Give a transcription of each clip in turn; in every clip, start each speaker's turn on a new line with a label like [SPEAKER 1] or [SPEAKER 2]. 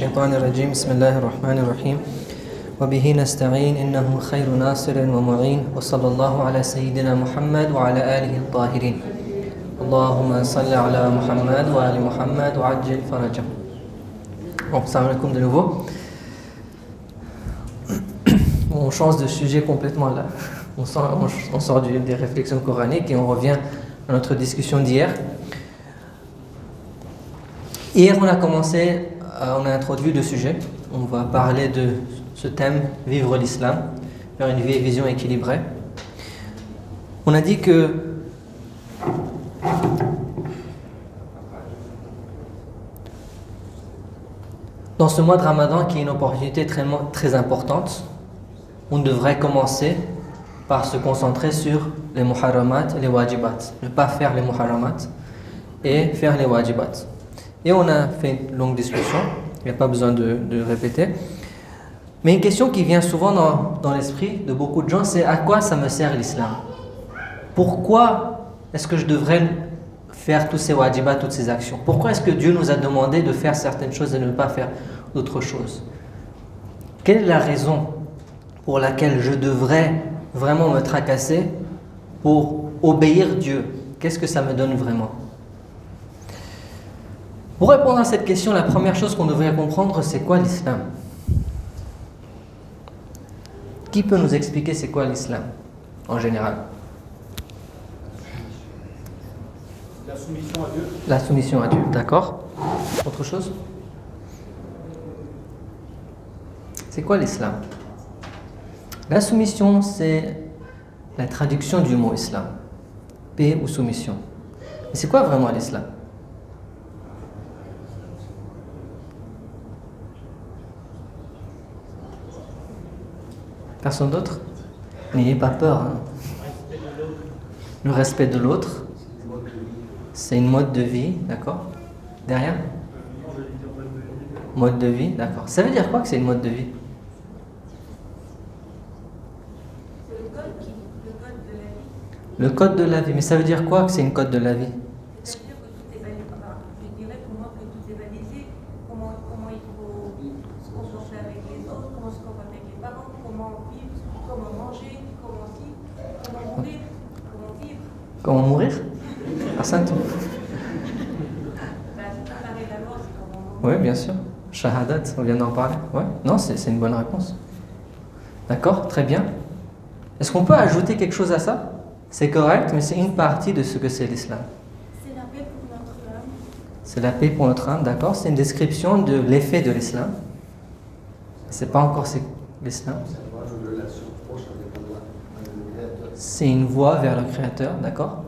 [SPEAKER 1] الشيطان الرجيم بسم الله الرحمن الرحيم وبه نستعين إنه خير ناصر ومعين وصلى الله على سيدنا محمد وعلى آله الطاهرين اللهم صل على محمد وآل محمد وعجل فرجهم. Bon, salam alaikum de nouveau. On change de sujet complètement là. On sort des réflexions coraniques et on revient à notre discussion d'hier. Hier, on a introduit le sujet. On va parler de ce thème, vivre l'islam, faire une vie et vision équilibrée. On a dit que dans ce mois de Ramadan, qui est une opportunité très importante, on devrait commencer par se concentrer sur les muharramat et les wajibat. Ne pas faire les muharramat et faire les wajibat. Et on a fait une longue discussion, il n'y a pas besoin de répéter. Mais une question qui vient souvent dans l'esprit de beaucoup de gens, c'est à quoi ça me sert l'islam? Pourquoi est-ce que je devrais faire tous ces wajibats, toutes ces actions? Pourquoi est-ce que Dieu nous a demandé de faire certaines choses et de ne pas faire d'autres choses? Quelle est la raison pour laquelle je devrais vraiment me tracasser pour obéir Dieu? Qu'est-ce que ça me donne vraiment? Pour répondre à cette question, la première chose qu'on devrait comprendre, c'est quoi l'islam? Qui peut nous expliquer c'est quoi l'islam en général?
[SPEAKER 2] La soumission à Dieu.
[SPEAKER 1] La soumission à Dieu, d'accord. Autre chose? C'est quoi l'islam? La soumission, c'est la traduction du mot islam. Paix ou soumission. Mais c'est quoi vraiment l'islam? Personne d'autre? N'ayez pas peur. Hein. Le respect de l'autre, c'est une mode de vie, d'accord? Derrière? Mode de vie, d'accord. Ça veut dire quoi que c'est une mode de vie? Le code de la vie. Mais ça veut dire quoi que c'est une code de la vie? Comment mourir? Hassan? Oui, bien sûr. Shahadat, on vient d'en parler. Ouais. Non, c'est une bonne réponse. D'accord, très bien. Est-ce qu'on peut ajouter quelque chose à ça? C'est correct, mais c'est une partie de ce que c'est l'islam.
[SPEAKER 3] C'est la paix pour notre âme.
[SPEAKER 1] C'est la paix pour notre âme, d'accord. C'est une description de l'effet de l'islam. C'est pas encore l'islam. C'est une voie vers le Créateur, d'accord.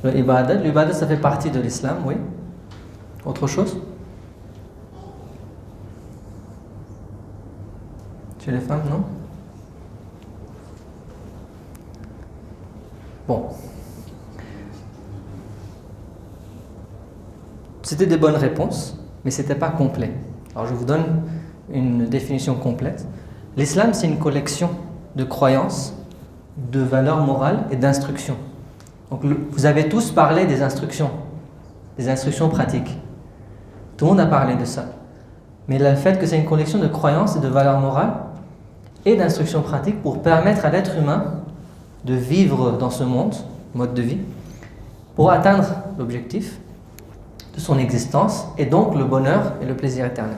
[SPEAKER 1] Le ibadat, ça fait partie de l'islam, oui. Autre chose? Chez les femmes, non? Bon. C'était des bonnes réponses, mais ce n'était pas complet. Alors je vous donne une définition complète. L'islam, c'est une collection de croyances, de valeurs morales et d'instructions. Donc vous avez tous parlé des instructions pratiques. Tout le monde a parlé de ça. Mais le fait que c'est une collection de croyances et de valeurs morales et d'instructions pratiques pour permettre à l'être humain de vivre dans ce monde, mode de vie, pour atteindre l'objectif de son existence et donc le bonheur et le plaisir éternel.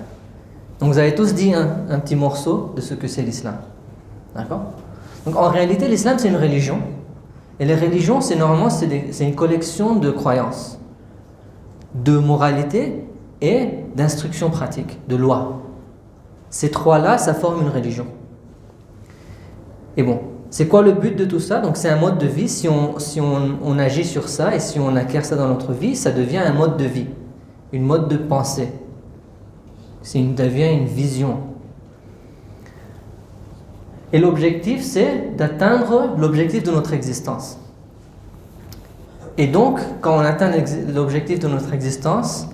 [SPEAKER 1] Donc vous avez tous dit un petit morceau de ce que c'est l'islam. D'accord? Donc en réalité, l'islam c'est une religion. Et les religions, normalement, c'est une collection de croyances, de moralité et d'instructions pratiques, de lois. Ces trois-là, ça forme une religion. Et bon, c'est quoi le but de tout ça? Donc c'est un mode de vie. Si on agit sur ça et si on acquiert ça dans notre vie, ça devient un mode de vie, une mode de pensée. Ça devient une vision. Et l'objectif, c'est d'atteindre l'objectif de notre existence. Et donc, quand on atteint l'objectif de notre existence,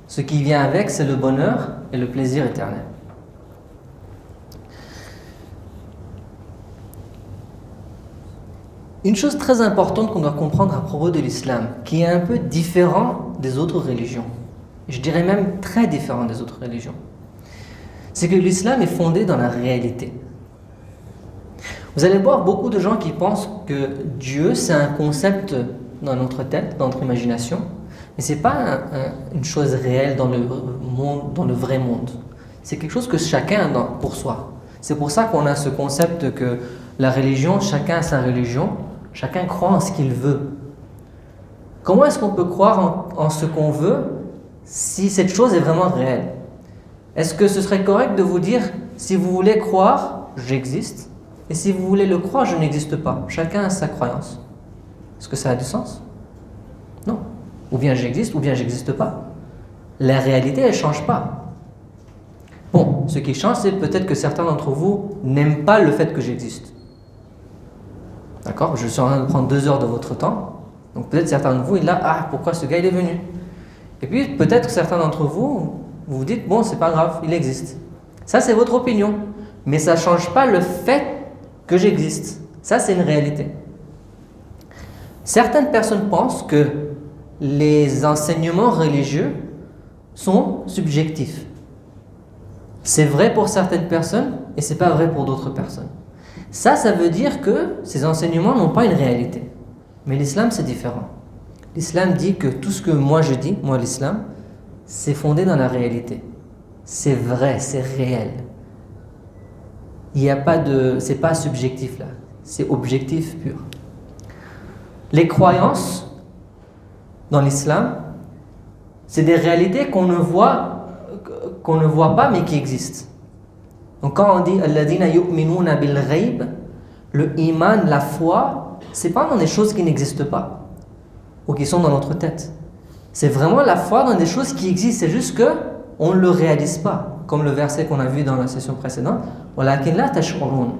[SPEAKER 1] ce qui vient avec, c'est le bonheur et le plaisir éternel. Une chose très importante qu'on doit comprendre à propos de l'islam, qui est un peu différent des autres religions, je dirais même très différent des autres religions. C'est que l'islam est fondé dans la réalité. Vous allez voir beaucoup de gens qui pensent que Dieu, c'est un concept dans notre tête, dans notre imagination, mais ce n'est pas une chose réelle dans le monde, dans le vrai monde. C'est quelque chose que chacun a pour soi. C'est pour ça qu'on a ce concept que la religion, chacun a sa religion, chacun croit en ce qu'il veut. Comment est-ce qu'on peut croire en ce qu'on veut si cette chose est vraiment réelle? Est-ce que ce serait correct de vous dire, si vous voulez croire, j'existe, et si vous voulez le croire, je n'existe pas? Chacun a sa croyance. Est-ce que ça a du sens? Non. Ou bien j'existe, ou bien j'existe pas. La réalité, elle ne change pas. Bon, ce qui change, c'est peut-être que certains d'entre vous n'aiment pas le fait que j'existe. D'accord? Je suis en train de prendre 2 heures de votre temps. Donc peut-être certains d'entre vous, pourquoi ce gars il est venu? Et puis peut-être que certains d'entre vous, vous vous dites, bon, c'est pas grave, il existe. Ça, c'est votre opinion. Mais ça ne change pas le fait que j'existe. Ça, c'est une réalité. Certaines personnes pensent que les enseignements religieux sont subjectifs. C'est vrai pour certaines personnes et c'est pas vrai pour d'autres personnes. Ça veut dire que ces enseignements n'ont pas une réalité. Mais l'islam, c'est différent. L'islam dit que tout ce que moi je dis, moi l'islam, c'est fondé dans la réalité. C'est vrai, c'est réel. Il n'y a pas de... c'est pas subjectif là. C'est objectif pur. Les croyances dans l'islam, c'est des réalités qu'on ne voit pas mais qui existent. Donc quand on dit alladhina yu'minuna bil ghayb, le iman, la foi, c'est pas dans des choses qui n'existent pas ou qui sont dans notre tête. C'est vraiment la foi dans des choses qui existent, c'est juste que on ne le réalise pas, comme le verset qu'on a vu dans la session précédente, walakin la tash'urun.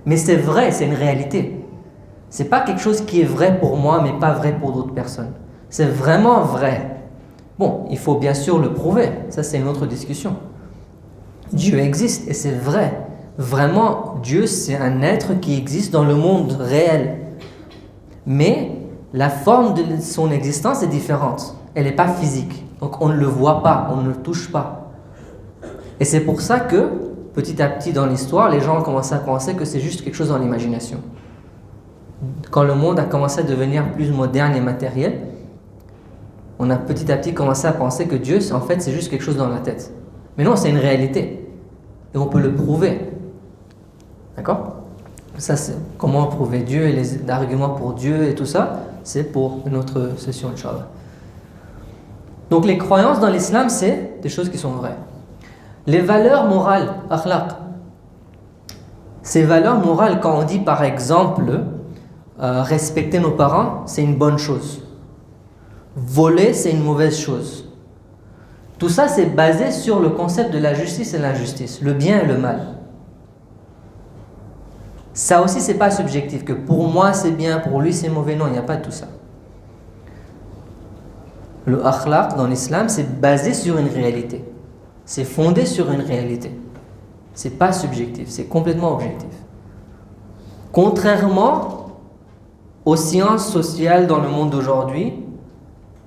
[SPEAKER 1] Mais c'est vrai, c'est une réalité. C'est pas quelque chose qui est vrai pour moi mais pas vrai pour d'autres personnes. C'est vraiment vrai. Bon, il faut bien sûr le prouver, ça c'est une autre discussion. Dieu existe et c'est vrai. Vraiment, Dieu c'est un être qui existe dans le monde réel. Mais la forme de son existence est différente. Elle n'est pas physique. Donc on ne le voit pas, on ne le touche pas. Et c'est pour ça que, petit à petit dans l'histoire, les gens ont commencé à penser que c'est juste quelque chose dans l'imagination. Quand le monde a commencé à devenir plus moderne et matériel, on a petit à petit commencé à penser que Dieu, en fait, c'est juste quelque chose dans la tête. Mais non, c'est une réalité. Et on peut le prouver. D'accord? Ça, c'est comment prouver Dieu et les arguments pour Dieu et tout ça, c'est pour une autre session, Inch'Allah. Donc les croyances dans l'islam, c'est des choses qui sont vraies. Les valeurs morales, akhlaq. Ces valeurs morales, quand on dit par exemple respecter nos parents, c'est une bonne chose. Voler, c'est une mauvaise chose. Tout ça, c'est basé sur le concept de la justice et l'injustice, le bien et le mal. Ça aussi, c'est pas subjectif, que pour moi c'est bien, pour lui c'est mauvais. Non, il n'y a pas de tout ça. Le akhlaq dans l'islam, c'est basé sur une réalité. C'est fondé sur une réalité. C'est pas subjectif, c'est complètement objectif. Contrairement aux sciences sociales dans le monde d'aujourd'hui,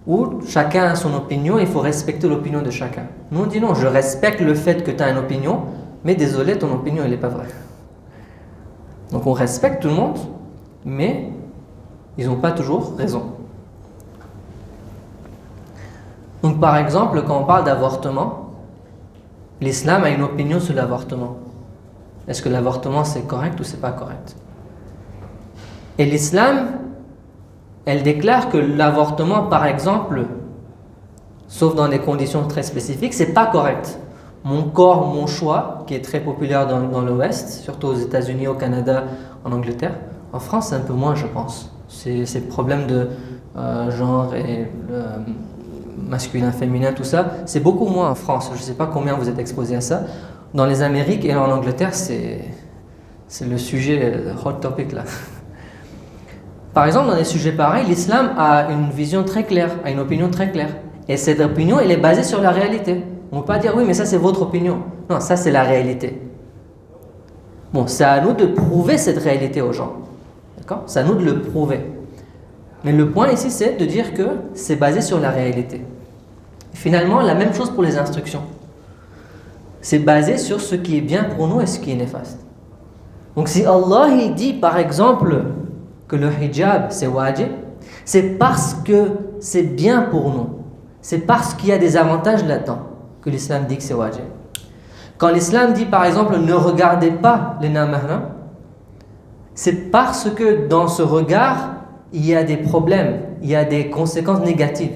[SPEAKER 1] où chacun a son opinion, il faut respecter l'opinion de chacun. Nous on dit non, je respecte le fait que tu as une opinion, mais désolé, ton opinion elle n'est pas vraie. Donc on respecte tout le monde, mais ils n'ont pas toujours raison. Donc par exemple, quand on parle d'avortement, l'islam a une opinion sur l'avortement. Est-ce que l'avortement c'est correct ou c'est pas correct? Et l'islam, elle déclare que l'avortement, par exemple, sauf dans des conditions très spécifiques, c'est pas correct. Mon corps, mon choix, qui est très populaire dans l'Ouest, surtout aux États-Unis, au Canada, en Angleterre. En France, c'est un peu moins, je pense. C'est le problème de genre et masculin, féminin, tout ça. C'est beaucoup moins en France. Je ne sais pas combien vous êtes exposés à ça. Dans les Amériques et en Angleterre, c'est le sujet hot topic là. Par exemple, dans des sujets pareils, l'islam a une vision très claire, a une opinion très claire. Et cette opinion, elle est basée sur la réalité. On ne peut pas dire, oui, mais ça c'est votre opinion. Non, ça c'est la réalité. Bon, c'est à nous de prouver cette réalité aux gens. D'accord? C'est à nous de le prouver. Mais le point ici, c'est de dire que c'est basé sur la réalité. Finalement, la même chose pour les instructions. C'est basé sur ce qui est bien pour nous et ce qui est néfaste. Donc si Allah il dit par exemple que le hijab c'est wajib, c'est parce que c'est bien pour nous. C'est parce qu'il y a des avantages là-dedans que l'islam dit que c'est wajib. Quand l'islam dit par exemple ne regardez pas les non-mahrams, c'est parce que dans ce regard il y a des problèmes, il y a des conséquences négatives.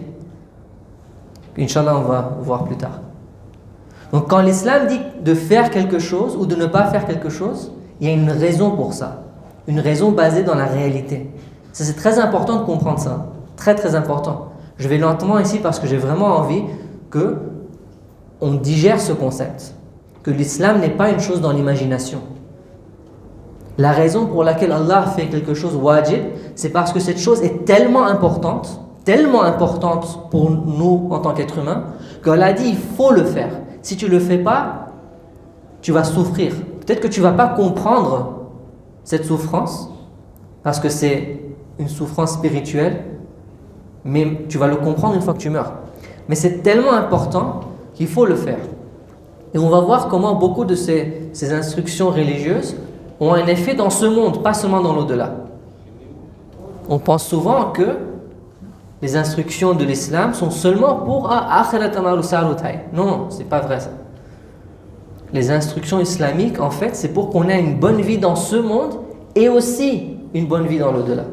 [SPEAKER 1] Inch'Allah on va voir plus tard. Donc quand l'islam dit de faire quelque chose ou de ne pas faire quelque chose, il y a une raison pour ça. Une raison basée dans la réalité. Ça c'est très important de comprendre ça. Très très important. Je vais lentement ici parce que j'ai vraiment envie que on digère ce concept. Que l'islam n'est pas une chose dans l'imagination. La raison pour laquelle Allah fait quelque chose wajib, c'est parce que cette chose est tellement importante pour nous en tant qu'êtres humains, qu'Allah a dit il faut le faire. Si tu ne le fais pas, tu vas souffrir. Peut-être que tu ne vas pas comprendre cette souffrance, parce que c'est une souffrance spirituelle, mais tu vas le comprendre une fois que tu meurs. Mais c'est tellement important qu'il faut le faire. Et on va voir comment beaucoup de ces instructions religieuses ont un effet dans ce monde, pas seulement dans l'au-delà. On pense souvent que les instructions de l'islam sont seulement pour non, c'est pas vrai ça. Les instructions islamiques, en fait, c'est pour qu'on ait une bonne vie dans ce monde et aussi une bonne vie dans l'au-delà.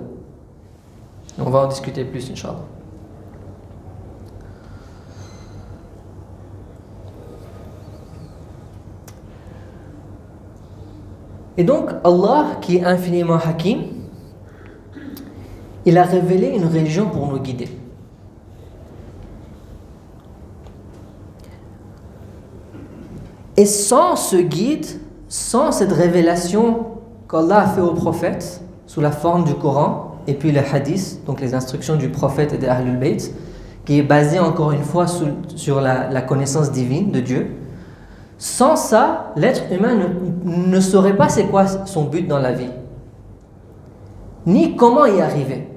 [SPEAKER 1] On va en discuter plus, Inch'Allah. Et donc, Allah, qui est infiniment hakim, il a révélé une religion pour nous guider. Et sans ce guide, sans cette révélation qu'Allah a fait au prophète, sous la forme du Coran, et puis les hadiths, donc les instructions du prophète et des Ahlul Bayt, qui est basée encore une fois sur la connaissance divine de Dieu, sans ça, l'être humain ne saurait pas c'est quoi son but dans la vie, ni comment y arriver.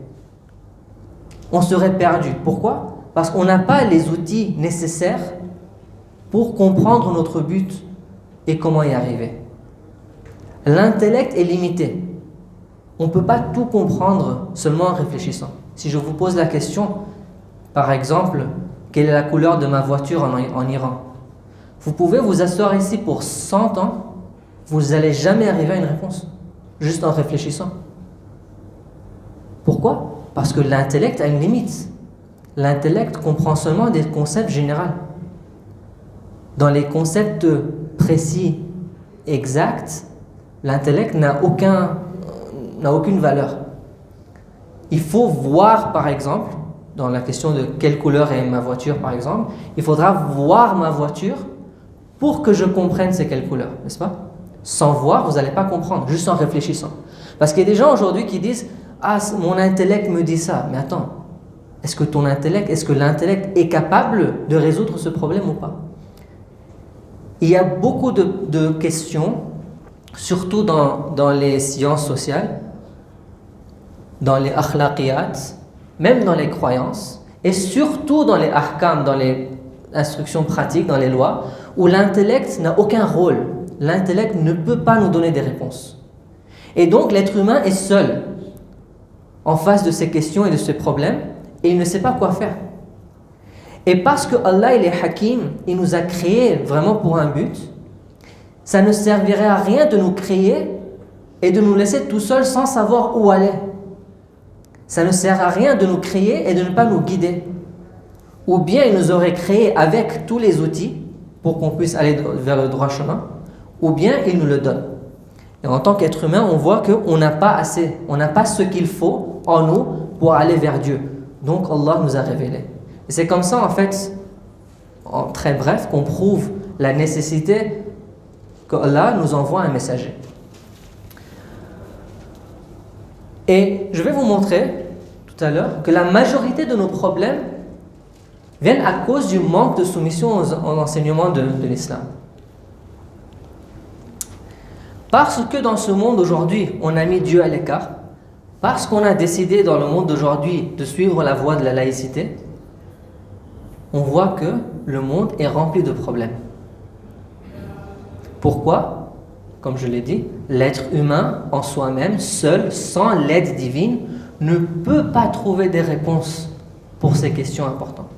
[SPEAKER 1] On serait perdu. Pourquoi? Parce qu'on n'a pas les outils nécessaires pour comprendre notre but et comment y arriver. L'intellect est limité. On ne peut pas tout comprendre seulement en réfléchissant. Si je vous pose la question, par exemple, quelle est la couleur de ma voiture en Iran? Vous pouvez vous asseoir ici pour 100 ans, vous n'allez jamais arriver à une réponse, juste en réfléchissant. Pourquoi? Parce que l'intellect a une limite. L'intellect comprend seulement des concepts généraux. Dans les concepts précis, exacts, l'intellect n'a aucune valeur. Il faut voir, par exemple, dans la question de quelle couleur est ma voiture, par exemple, il faudra voir ma voiture pour que je comprenne c'est quelle couleur, n'est-ce pas? Sans voir, vous n'allez pas comprendre, juste en réfléchissant. Parce qu'il y a des gens aujourd'hui qui disent « Ah, mon intellect me dit ça. » Mais attends, est-ce que l'intellect est capable de résoudre ce problème ou pas? Il y a beaucoup de questions, surtout dans les sciences sociales, dans les akhlaqiyat, même dans les croyances, et surtout dans les ahkam, dans les instructions pratiques, dans les lois, où l'intellect n'a aucun rôle. L'intellect ne peut pas nous donner des réponses. Et donc l'être humain est seul en face de ces questions et de ces problèmes, et il ne sait pas quoi faire. Et parce que Allah il est hakim, il nous a créés vraiment pour un but, ça ne servirait à rien de nous créer et de nous laisser tout seuls sans savoir où aller. Ça ne sert à rien de nous créer et de ne pas nous guider. Ou bien il nous aurait créés avec tous les outils pour qu'on puisse aller vers le droit chemin, ou bien il nous le donne. Et en tant qu'être humain, on voit qu'on n'a pas assez, on n'a pas ce qu'il faut en nous pour aller vers Dieu. Donc Allah nous a révélé. Et c'est comme ça en fait, en très bref, qu'on prouve la nécessité qu'Allah nous envoie un messager. Et je vais vous montrer tout à l'heure que la majorité de nos problèmes viennent à cause du manque de soumission aux enseignements de l'islam. Parce que dans ce monde aujourd'hui, on a mis Dieu à l'écart, parce qu'on a décidé dans le monde d'aujourd'hui de suivre la voie de la laïcité, on voit que le monde est rempli de problèmes. Pourquoi? Comme je l'ai dit, l'être humain en soi-même, seul, sans l'aide divine, ne peut pas trouver des réponses pour ces questions importantes.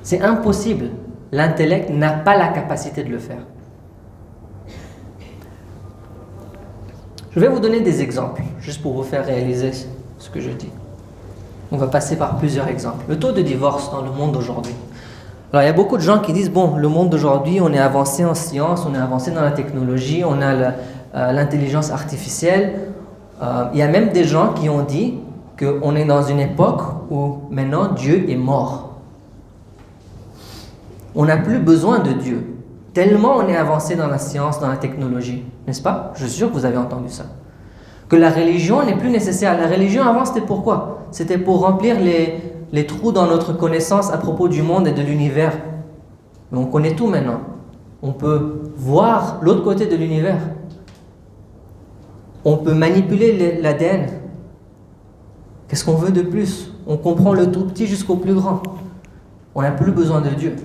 [SPEAKER 1] C'est impossible. L'intellect n'a pas la capacité de le faire. Je vais vous donner des exemples, juste pour vous faire réaliser ce que je dis. On va passer par plusieurs exemples. Le taux de divorce dans le monde d'aujourd'hui. Alors, il y a beaucoup de gens qui disent, bon, le monde d'aujourd'hui, on est avancé en science, on est avancé dans la technologie, on a l'intelligence artificielle. Il y a même des gens qui ont dit qu'on est dans une époque où maintenant Dieu est mort. On n'a plus besoin de Dieu. Tellement on est avancé dans la science, dans la technologie. N'est-ce pas? Je suis sûr que vous avez entendu ça. Que la religion n'est plus nécessaire. La religion avant, c'était pourquoi? C'était pour remplir les trous dans notre connaissance à propos du monde et de l'univers. Mais on connaît tout maintenant. On peut voir l'autre côté de l'univers. On peut manipuler l'ADN. Qu'est-ce qu'on veut de plus? On comprend le tout petit jusqu'au plus grand. On n'a plus besoin de Dieu.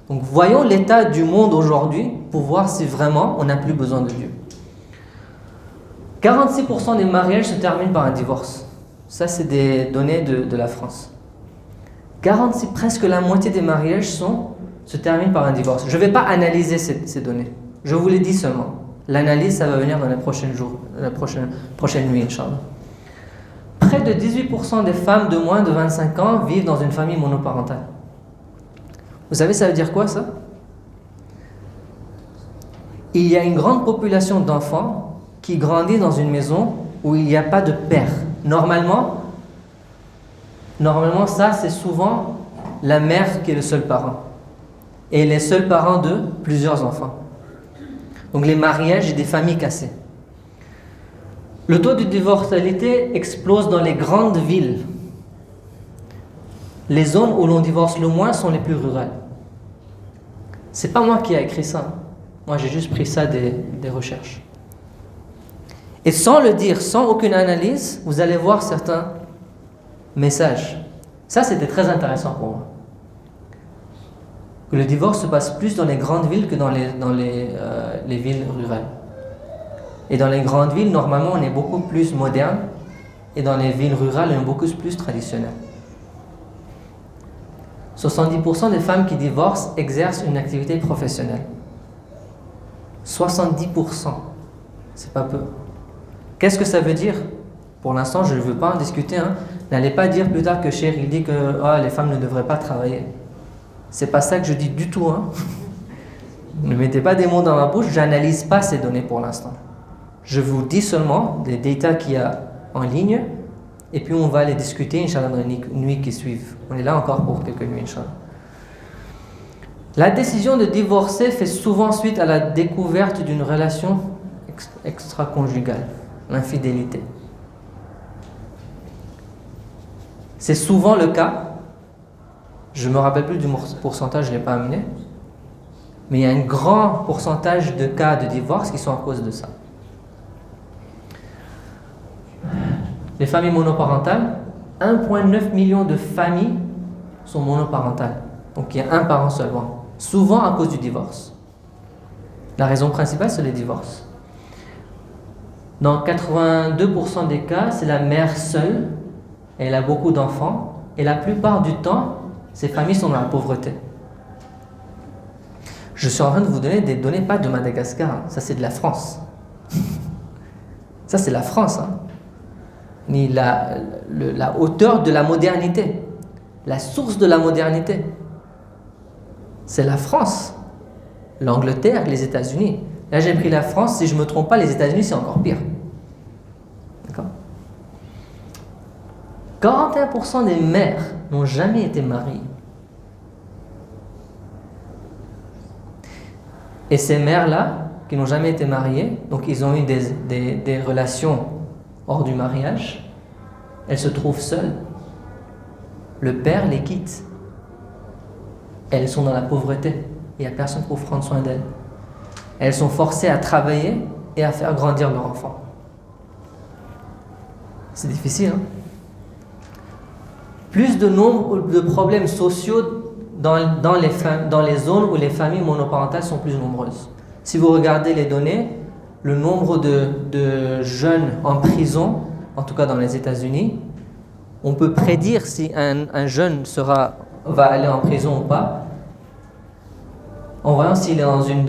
[SPEAKER 1] Donc voyons l'état du monde aujourd'hui pour voir si vraiment on n'a plus besoin de Dieu. 46% des mariages se terminent par un divorce. Ça, c'est des données de la France. Presque la moitié des mariages se terminent par un divorce. Je ne vais pas analyser ces données. Je vous les dis seulement. L'analyse, ça va venir dans les prochains jours, la prochaine nuit, Inch'Allah. Près de 18% des femmes de moins de 25 ans vivent dans une famille monoparentale. Vous savez, ça veut dire quoi, ça? Il y a une grande population d'enfants qui grandit dans une maison où il n'y a pas de père. Normalement, ça, c'est souvent la mère qui est le seul parent. Et les seuls parents de plusieurs enfants. Donc les mariages et des familles cassées. Le taux de divorcialité explose dans les grandes villes. Les zones où l'on divorce le moins sont les plus rurales. C'est pas moi qui ai écrit ça. Moi, j'ai juste pris ça des recherches. Et sans le dire, sans aucune analyse, vous allez voir certains messages. Ça, c'était très intéressant pour moi. Que le divorce se passe plus dans les grandes villes que dans les villes rurales. Et dans les grandes villes, normalement, on est beaucoup plus moderne. Et dans les villes rurales, on est beaucoup plus traditionnel. 70% des femmes qui divorcent exercent une activité professionnelle. 70%. C'est pas peu. Qu'est-ce que ça veut dire? Pour l'instant, je ne veux pas en discuter. N'allez pas dire plus tard que Cheikh, il dit que les femmes ne devraient pas travailler. C'est pas ça que je dis du tout. Ne mettez pas des mots dans ma bouche, j'analyse pas ces données pour l'instant. Je vous dis seulement des datas qu'il y a en ligne, et puis on va les discuter, Inch'Allah, dans les nuits qui suivent. On est là encore pour quelques nuits, Inch'Allah. La décision de divorcer fait souvent suite à la découverte d'une relation extra-conjugale, l'infidélité. C'est souvent le cas. Je ne me rappelle plus du pourcentage, je ne l'ai pas amené. Mais il y a un grand pourcentage de cas de divorce qui sont à cause de ça. Les familles monoparentales, 1,9 million de familles sont monoparentales. Donc il y a un parent seulement. Souvent à cause du divorce. La raison principale, c'est les divorces. Dans 82% des cas, c'est la mère seule. Elle a beaucoup d'enfants. Et la plupart du temps, ces familles sont dans la pauvreté. Je suis en train de vous donner des données pas de Madagascar. Ça, c'est de la France. Ça, c'est la France. Ni la hauteur de la modernité. La source de la modernité. C'est la France. L'Angleterre, les États-Unis. Là, j'ai pris la France. Si je ne me trompe pas, les États-Unis, c'est encore pire. D'accord ? 41% des mères n'ont jamais été mariées. Et ces mères-là, qui n'ont jamais été mariées, donc ils ont eu des relations hors du mariage, elles se trouvent seules. Le père les quitte. Elles sont dans la pauvreté. Il n'y a personne pour prendre soin d'elles. Elles sont forcées à travailler et à faire grandir leur enfant. C'est difficile, Plus de nombre de problèmes sociaux dans les zones où les familles monoparentales sont plus nombreuses. Si vous regardez les données, le nombre de jeunes en prison, en tout cas dans les États-Unis, on peut prédire si un jeune va aller en prison ou pas, en voyant s'il est dans une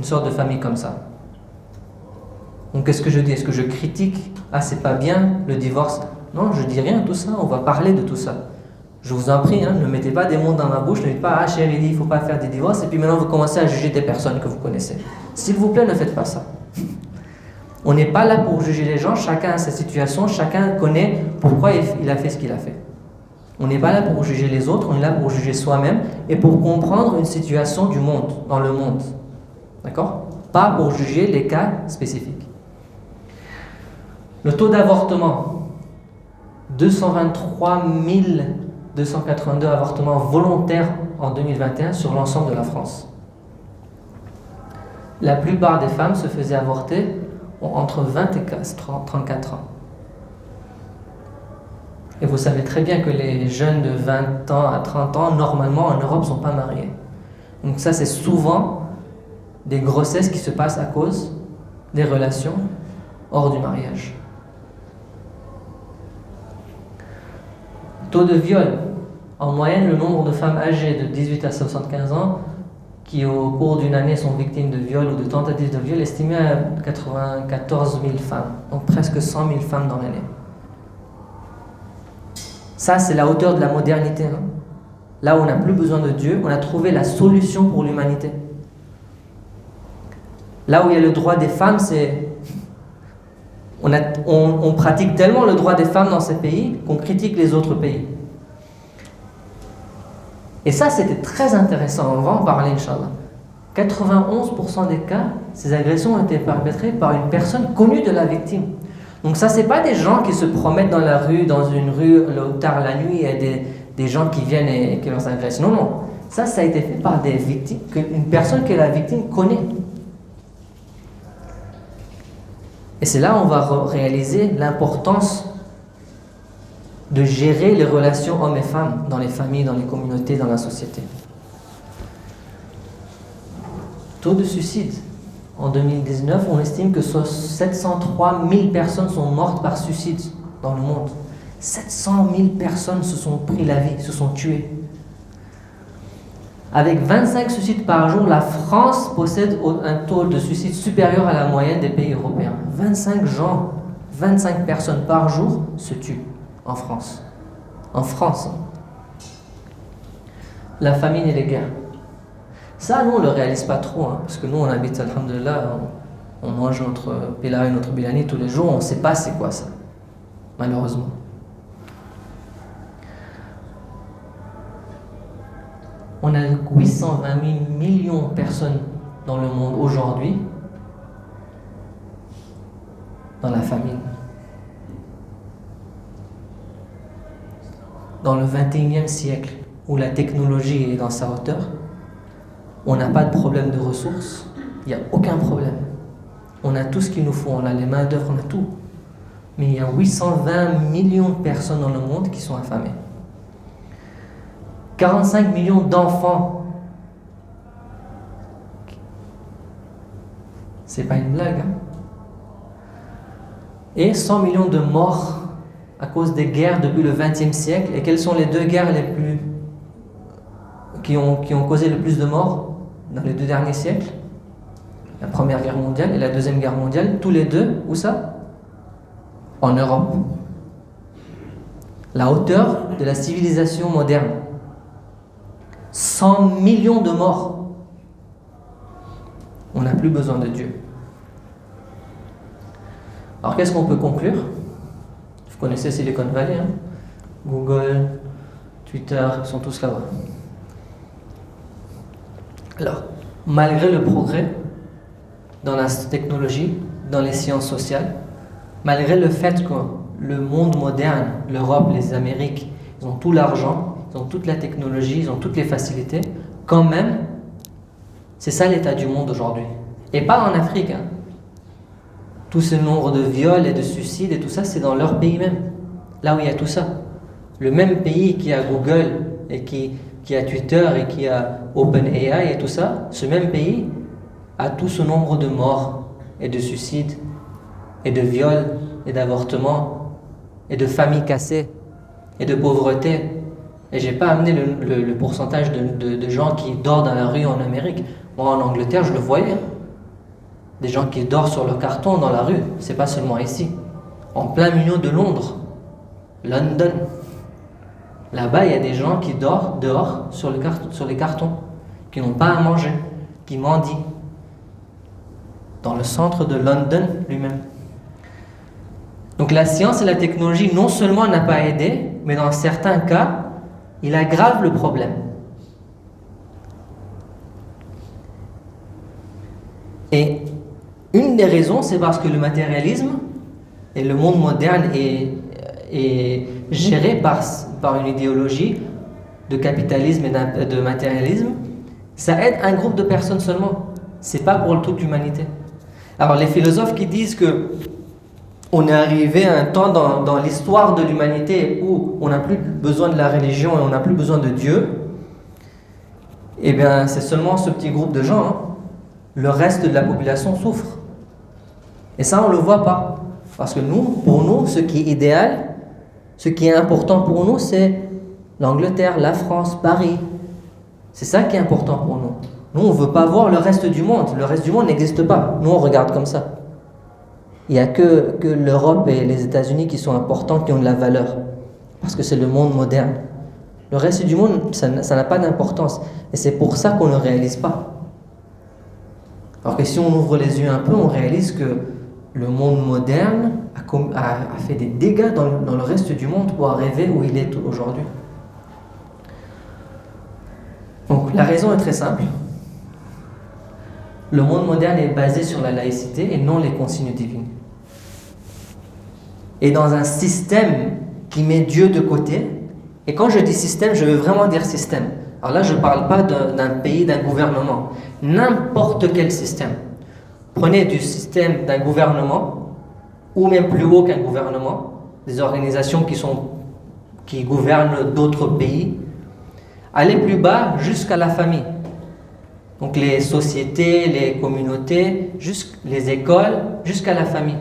[SPEAKER 1] sorte de famille comme ça. Donc qu'est-ce que je dis? Est-ce que je critique? Ah, c'est pas bien le divorce? Non, je dis rien de tout ça, on va parler de tout ça. Je vous en prie, ne mettez pas des mots dans ma bouche, ne dites pas, ah chérie, il ne faut pas faire des divorces, et puis maintenant vous commencez à juger des personnes que vous connaissez. S'il vous plaît, ne faites pas ça. On n'est pas là pour juger les gens, chacun a sa situation, chacun connaît pourquoi il a fait ce qu'il a fait. On n'est pas là pour juger les autres, on est là pour juger soi-même et pour comprendre une situation du monde, dans le monde. D'accord? Pas pour juger les cas spécifiques. Le taux d'avortement, 223 282 avortements volontaires en 2021 sur l'ensemble de la France. La plupart des femmes se faisaient avorter entre 20 et 34 ans. Et vous savez très bien que les jeunes de 20 ans à 30 ans, normalement en Europe, ne sont pas mariés. Donc ça, c'est souvent des grossesses qui se passent à cause des relations hors du mariage. Taux de viol. En moyenne, le nombre de femmes âgées de 18 à 75 ans qui, au cours d'une année, sont victimes de viol ou de tentatives de viol, estimé à 94 000 femmes. Donc presque 100 000 femmes dans l'année. Ça, c'est la hauteur de la modernité. Là où on n'a plus besoin de Dieu, on a trouvé la solution pour l'humanité. Là où il y a le droit des femmes, c'est... On pratique tellement le droit des femmes dans ces pays qu'on critique les autres pays. Et ça, c'était très intéressant. On va en parler, Inch'Allah. 91% des cas, ces agressions ont été perpétrées par une personne connue de la victime. Donc ça, c'est pas des gens qui se promettent dans la rue, dans une rue, tard la nuit, et des gens qui viennent et qui leur agressent. Non, non. Ça a été fait par des victimes, qu'une personne que la victime connaît. Et c'est là où on va réaliser l'importance de gérer les relations hommes et femmes dans les familles, dans les communautés, dans la société. Taux de suicide. En 2019, on estime que 703 000 personnes sont mortes par suicide dans le monde. 700 000 personnes se sont pris la vie, se sont tuées. Avec 25 suicides par jour, la France possède un taux de suicide supérieur à la moyenne des pays européens. 25 personnes par jour se tuent en France. En France. La famine et les guerres. Ça, nous, on ne le réalise pas trop, parce que nous, on habite, alhamdoulilah, on mange notre pila et notre bilani tous les jours, on ne sait pas c'est quoi ça, malheureusement. On a 820 000 millions de personnes dans le monde aujourd'hui dans la famine. Dans le 21e siècle, où la technologie est dans sa hauteur, on n'a pas de problème de ressources, il n'y a aucun problème. On a tout ce qu'il nous faut, on a les mains d'œuvre, on a tout. Mais il y a 820 millions de personnes dans le monde qui sont affamées. 45 millions d'enfants. C'est pas une blague. Et 100 millions de morts à cause des guerres depuis le XXe siècle. Et quelles sont les deux guerres qui ont causé le plus de morts dans les 2 derniers siècles? La Première Guerre mondiale et la Deuxième Guerre mondiale, tous les deux, où ça? En Europe. La hauteur de la civilisation moderne. 100 millions de morts. On n'a plus besoin de Dieu. Alors qu'est-ce qu'on peut conclure? Vous connaissez Silicon Valley, Google, Twitter, ils sont tous là-bas. Alors, malgré le progrès dans la technologie, dans les sciences sociales, malgré le fait que le monde moderne, l'Europe, les Amériques, ils ont tout l'argent, ils ont toute la technologie, ils ont toutes les facilités, quand même, c'est ça l'état du monde aujourd'hui. Et pas en Afrique. Tout ce nombre de viols et de suicides et tout ça, c'est dans leur pays même. Là où il y a tout ça. Le même pays qui a Google et qui qui a Twitter et qui a OpenAI et tout ça, ce même pays a tout ce nombre de morts et de suicides et de viols et d'avortements et de familles cassées et de pauvreté. Et j'ai pas amené le pourcentage de gens qui dorment dans la rue en Amérique. Moi en Angleterre je le voyais, hein. Des gens qui dorment sur le carton dans la rue, c'est pas seulement ici. En plein milieu de Londres, London. Là-bas, il y a des gens qui dorment dehors sur les cartons, qui n'ont pas à manger, qui mendient. Dans le centre de London lui-même. Donc la science et la technologie non seulement n'a pas aidé, mais dans certains cas, il aggrave le problème. Et une des raisons, c'est parce que le matérialisme et le monde moderne est géré par une idéologie de capitalisme et de matérialisme. Ça aide un groupe de personnes seulement. C'est pas pour toute l'humanité. Alors les philosophes qui disent que on est arrivé à un temps dans l'histoire de l'humanité où on n'a plus besoin de la religion et on n'a plus besoin de Dieu, eh bien c'est seulement ce petit groupe de gens, hein. Le reste de la population souffre. Et ça on ne le voit pas. Parce que pour nous, ce qui est idéal, ce qui est important pour nous, c'est l'Angleterre, la France, Paris. C'est ça qui est important pour nous. Nous, on ne veut pas voir le reste du monde. Le reste du monde n'existe pas. Nous, on regarde comme ça. Il n'y a que l'Europe et les États-Unis qui sont importants, qui ont de la valeur. Parce que c'est le monde moderne. Le reste du monde, ça n'a pas d'importance. Et c'est pour ça qu'on ne le réalise pas. Alors que si on ouvre les yeux un peu, on réalise que le monde moderne a fait des dégâts dans le reste du monde pour arriver où il est aujourd'hui. Donc la raison est très simple. Le monde moderne est basé sur la laïcité et non les consignes divines. Et dans un système qui met Dieu de côté, et quand je dis système, je veux vraiment dire système. Alors là, je ne parle pas d'un pays, d'un gouvernement. N'importe quel système. Prenez du système d'un gouvernement, ou même plus haut qu'un gouvernement, des organisations qui gouvernent d'autres pays. Allez plus bas jusqu'à la famille. Donc les sociétés, les communautés, les écoles, jusqu'à la famille.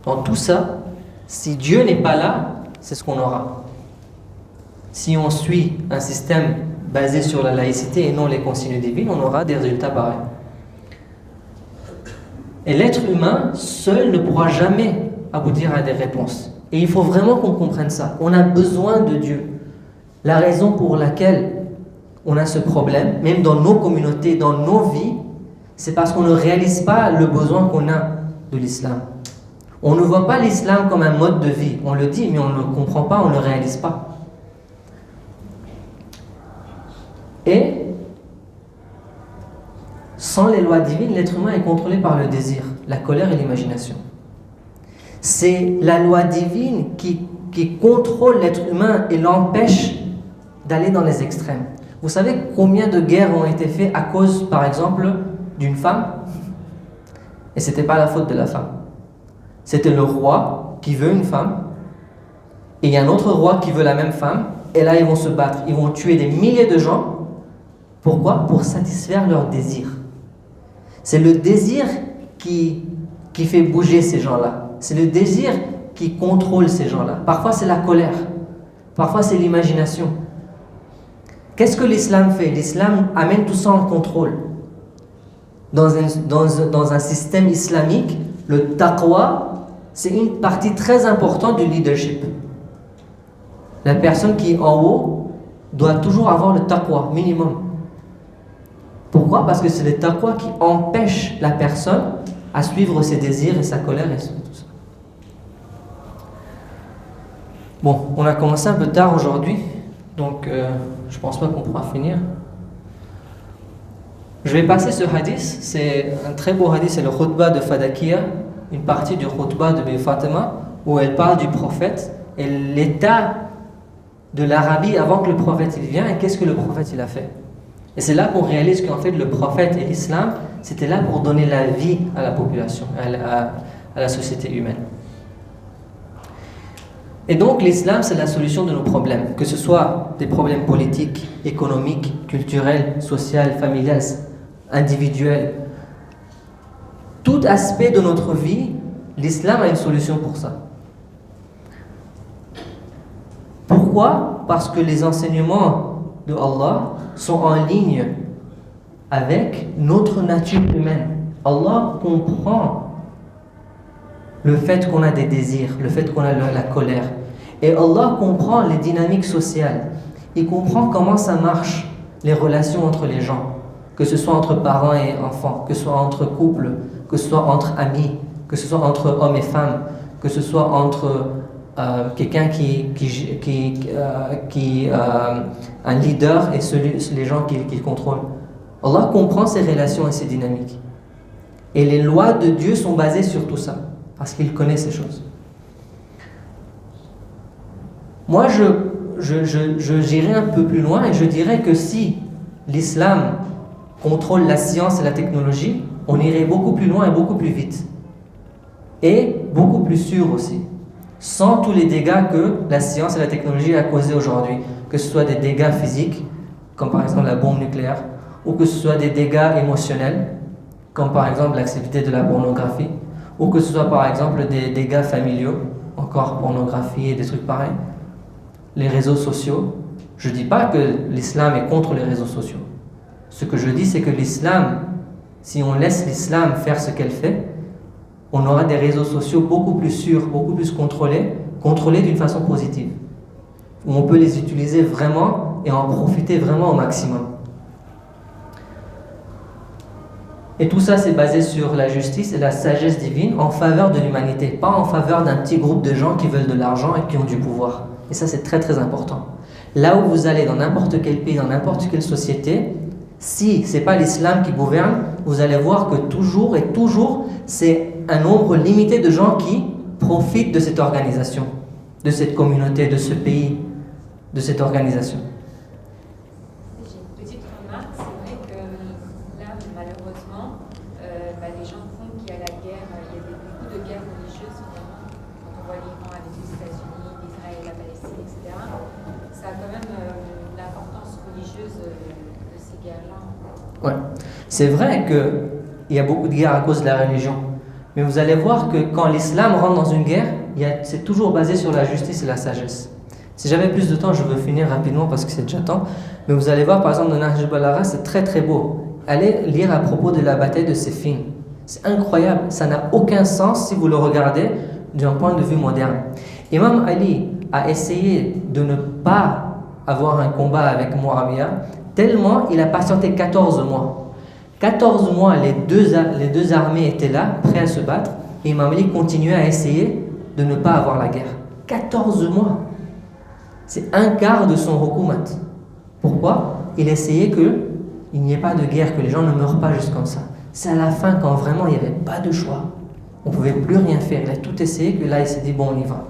[SPEAKER 1] Dans tout ça, si Dieu n'est pas là, c'est ce qu'on aura. Si on suit un système basé sur la laïcité et non les consignes divines, on aura des résultats pareils. Et l'être humain seul ne pourra jamais aboutir à des réponses. Et il faut vraiment qu'on comprenne ça. On a besoin de Dieu. La raison pour laquelle on a ce problème, même dans nos communautés, dans nos vies, c'est parce qu'on ne réalise pas le besoin qu'on a de l'islam. On ne voit pas l'islam comme un mode de vie. On le dit, mais on ne le comprend pas, on ne le réalise pas. Et sans les lois divines, l'être humain est contrôlé par le désir, la colère et l'imagination. C'est la loi divine qui contrôle l'être humain et l'empêche d'aller dans les extrêmes. Vous savez combien de guerres ont été faites à cause, par exemple, d'une femme? Et ce n'était pas la faute de la femme. C'était le roi qui veut une femme, et il y a un autre roi qui veut la même femme, et là ils vont se battre, ils vont tuer des milliers de gens. Pourquoi? Pour satisfaire leur désir. C'est le désir qui fait bouger ces gens-là. C'est le désir qui contrôle ces gens-là. Parfois c'est la colère, parfois c'est l'imagination. Qu'est-ce que l'islam fait? L'islam amène tout ça en contrôle. Dans un système islamique, le taqwa, c'est une partie très importante du leadership. La personne qui est en haut doit toujours avoir le taqwa, minimum. Pourquoi? Parce que c'est le taqwa qui empêche la personne à suivre ses désirs et sa colère et tout ça. Bon, on a commencé un peu tard aujourd'hui, donc je pense pas qu'on pourra finir. Je vais passer ce hadith, c'est un très beau hadith, c'est le khutbah de Fadakia, une partie du khutbah de Fatima, où elle parle du prophète et l'état de l'Arabie avant que le prophète il vienne et qu'est-ce que le prophète il a fait. Et c'est là qu'on réalise qu'en fait le prophète et l'islam, c'était là pour donner la vie à la population, à la société humaine. Et donc l'islam, c'est la solution de nos problèmes, que ce soit des problèmes politiques, économiques, culturels, sociaux, familiales, individuels. Tout aspect de notre vie, l'islam a une solution pour ça. Pourquoi? Parce que les enseignements de Allah sont en ligne avec notre nature humaine. Allah comprend le fait qu'on a des désirs, le fait qu'on a la colère. Et Allah comprend les dynamiques sociales. Il comprend comment ça marche, les relations entre les gens, que ce soit entre parents et enfants, que ce soit entre couples, que ce soit entre amis, que ce soit entre hommes et femmes, que ce soit entre quelqu'un un leader et les gens qu'il contrôle. Allah comprend ces relations et ces dynamiques. Et les lois de Dieu sont basées sur tout ça, parce qu'il connaît ces choses. Moi, j'irai un peu plus loin et je dirais que si l'islam contrôle la science et la technologie, on irait beaucoup plus loin et beaucoup plus vite. Et beaucoup plus sûr aussi. Sans tous les dégâts que la science et la technologie a causés aujourd'hui. Que ce soit des dégâts physiques, comme par exemple la bombe nucléaire, ou que ce soit des dégâts émotionnels, comme par exemple l'activité de la pornographie, ou que ce soit par exemple des dégâts familiaux, encore pornographie et des trucs pareils. Les réseaux sociaux, je ne dis pas que l'islam est contre les réseaux sociaux. Ce que je dis, c'est que l'islam, si on laisse l'islam faire ce qu'elle fait, on aura des réseaux sociaux beaucoup plus sûrs, beaucoup plus contrôlés d'une façon positive, où on peut les utiliser vraiment et en profiter vraiment au maximum. Et tout ça, c'est basé sur la justice et la sagesse divine en faveur de l'humanité, pas en faveur d'un petit groupe de gens qui veulent de l'argent et qui ont du pouvoir. Et ça, c'est très très important. Là où vous allez, dans n'importe quel pays, dans n'importe quelle société, si ce n'est pas l'islam qui gouverne, vous allez voir que toujours et toujours, c'est un nombre limité de gens qui profitent de cette organisation, de cette communauté, de ce pays, de cette organisation.
[SPEAKER 4] J'ai une petite remarque, c'est vrai que là, malheureusement, les gens font qu'il y a la guerre, il y a beaucoup de guerres religieuses, finalement, quand on voit l'Iran avec les États-Unis, l'Israël, la Palestine, etc. Ça a quand même l'importance religieuse de ces guerres-là.
[SPEAKER 1] Ouais. C'est vrai qu'il y a beaucoup de guerres à cause de la religion. Mais vous allez voir que quand l'islam rentre dans une guerre, c'est toujours basé sur la justice et la sagesse. Si j'avais plus de temps, je veux finir rapidement parce que c'est déjà temps. Mais vous allez voir, par exemple, dans Nahj al-Balagha, c'est très très beau. Allez lire à propos de la bataille de Siffin. C'est incroyable. Ça n'a aucun sens si vous le regardez d'un point de vue moderne. Imam Ali a essayé de ne pas avoir un combat avec Muawiyah, tellement il a patienté 14 mois. 14 mois, les deux armées étaient là, prêts à se battre, et Imam Ali continuait à essayer de ne pas avoir la guerre. 14 mois. C'est un quart de son hukumat. Pourquoi? Il essayait qu'il n'y ait pas de guerre, que les gens ne meurent pas juste comme ça. C'est à la fin, quand vraiment il n'y avait pas de choix, on ne pouvait plus rien faire. Il a tout essayé, que là il s'est dit bon, on y va.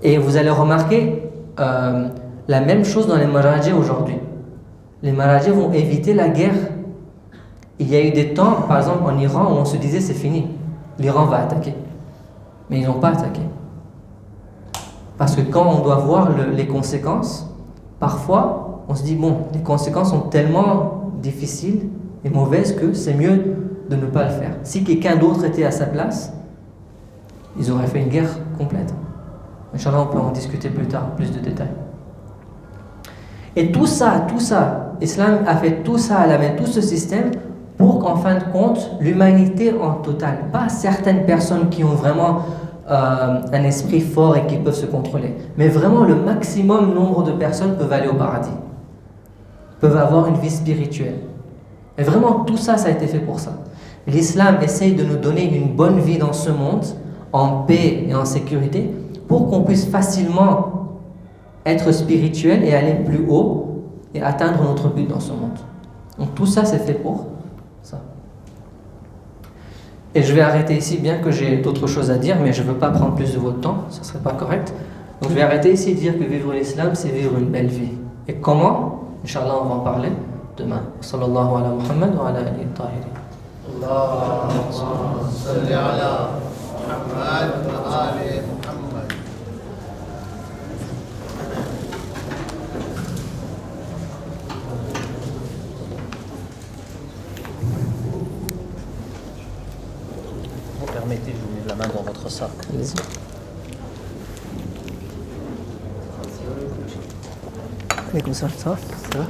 [SPEAKER 1] Et vous allez remarquer la même chose dans les Marajis aujourd'hui. Les Marajis vont éviter la guerre. Il y a eu des temps, par exemple en Iran, où on se disait c'est fini, l'Iran va attaquer. Mais ils n'ont pas attaqué. Parce que quand on doit voir les conséquences, parfois on se dit bon, les conséquences sont tellement difficiles et mauvaises que c'est mieux de ne pas le faire. Si quelqu'un d'autre était à sa place, ils auraient fait une guerre complète. Inch'Allah, on peut en discuter plus tard, plus de détails. Et tout ça, l'islam a fait tout ça à la main, tout ce système, pour qu'en fin de compte, l'humanité en total, pas certaines personnes qui ont vraiment un esprit fort et qui peuvent se contrôler, mais vraiment le maximum nombre de personnes peuvent aller au paradis, peuvent avoir une vie spirituelle. Et vraiment tout ça, ça a été fait pour ça. L'islam essaye de nous donner une bonne vie dans ce monde, en paix et en sécurité, pour qu'on puisse facilement être spirituel et aller plus haut et atteindre notre but dans ce monde. Donc tout ça, c'est fait pour ça. Et je vais arrêter ici, bien que j'ai d'autres choses à dire, mais je ne veux pas prendre plus de votre temps, ça ne serait pas correct. Donc je vais arrêter ici et dire que vivre l'islam, c'est vivre une belle vie. Et comment? Inch'Allah, on va en parler demain. Sallallahu ala Muhammad wa ala alihi tahirin.
[SPEAKER 5] Allahumma salli ala محمد وآل محمد.
[SPEAKER 1] Vous permettez, je vous mets la main dans votre sac. Allez-y. Et comme ça va?
[SPEAKER 6] Ça va?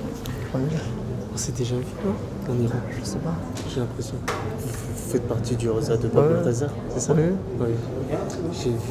[SPEAKER 1] Alhamdoulilah.
[SPEAKER 6] On s'est déjà vu, non? En Iran.
[SPEAKER 1] Je sais pas.
[SPEAKER 6] J'ai l'impression. Vous faites partie du Rosa de Bab
[SPEAKER 1] Ouais.
[SPEAKER 6] el-Ghazar, c'est ça?
[SPEAKER 1] Oui.
[SPEAKER 6] Oui. J'ai vu.